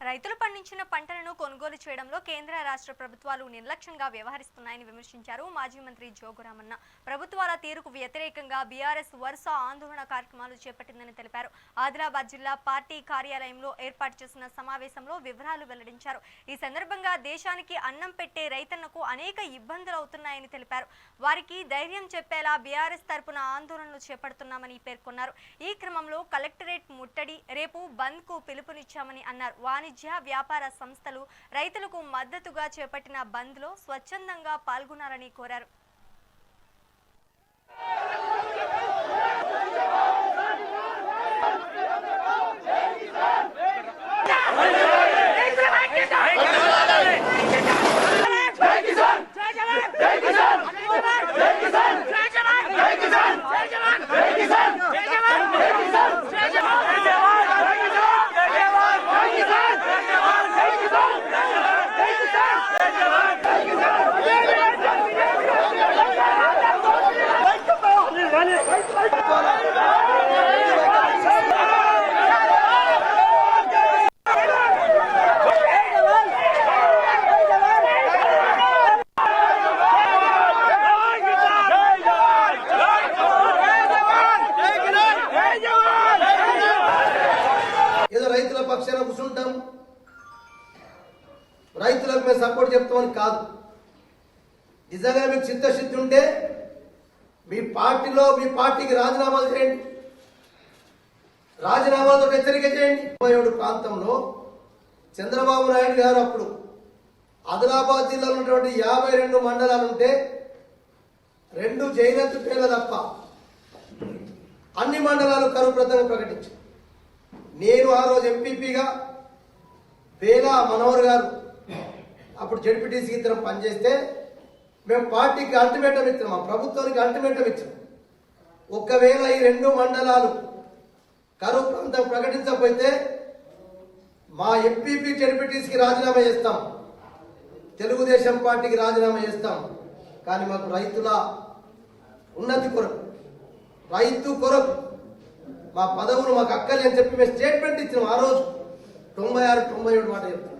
రైతులు పండించిన పంటలను కొనుగోలు చేయడంలో కేంద్ర రాష్ట్ర ప్రభుత్వాలు నిర్లక్ష్యంగా వ్యవహరిస్తున్నాయని విమర్శించారు మాజీ మంత్రి జోగురామన్న. ప్రభుత్వాల తీరుకు వ్యతిరేకంగా బీఆర్ఎస్ వరుస ఆందోళన కార్యక్రమాలు చేపట్టిందని తెలిపారు. ఆదిలాబాద్ జిల్లా పార్టీ కార్యాలయంలో ఏర్పాటు చేసిన సమావేశంలో వివరాలు వెల్లడించారు. ఈ సందర్భంగా దేశానికి అన్నం పెట్టే రైతన్నకు అనేక ఇబ్బందులు అవుతున్నాయని తెలిపారు. వారికి ధైర్యం చెప్పేలా బీఆర్ఎస్ తరపున ఆందోళనలు చేపడుతున్నామని పేర్కొన్నారు. ఈ క్రమంలో కలెక్టరేట్ ముట్టడి, రేపు బంద్ కు పిలుపునిచ్చామని అన్నారు. వాణిజ్య వ్యాపార సంస్థలు రైతులకు మద్దతుగా చేపట్టిన బంద్ లో స్వచ్ఛందంగా పాల్గొనాలని కోరారు. రైతుల పక్షాన కూర్చుంటాం, రైతులకు మేము సపోర్ట్ చెప్తామని కాదు. నిజంగా మీకు చిత్తశుద్ధి ఉంటే మీ పార్టీకి రాజీనామాలు చేయండి, రాజీనామాలతో హెచ్చరిక చేయండి. 37 ప్రాంతంలో చంద్రబాబు నాయుడు గారు అప్పుడు ఆదిలాబాద్ జిల్లాలో ఉన్నటువంటి 52 మండలాలుంటే 2 జైనత్ పేర్ల తప్ప అన్ని మండలాలు కరువు ప్రధానంగా ప్రకటించారు. నేను ఆ రోజు ఎంపీపీగా వేలా మనోహర్ గారు అప్పుడు జడ్పీటీసీ ఇద్దరం పనిచేస్తే మేము పార్టీకి అల్టిమేటం ఇచ్చాం, మా ప్రభుత్వానికి అల్టిమేటం ఇచ్చాం. ఒకవేళ ఈ 2 మండలాలు కరువు ప్రాంతం ప్రకటించకపోతే మా ఎంపీపీ జడ్పీటీసీకి రాజీనామా చేస్తాం, తెలుగుదేశం పార్టీకి రాజీనామా చేస్తాం. కానీ మాకు రైతుల ఉన్నతి కొరకు, రైతు కొరకు మా పదవులు మాకు అక్కర్లే అని చెప్పి మేము స్టేట్మెంట్ ఇచ్చినాం. ఆ రోజు 96, 97 మాట చెప్తాం.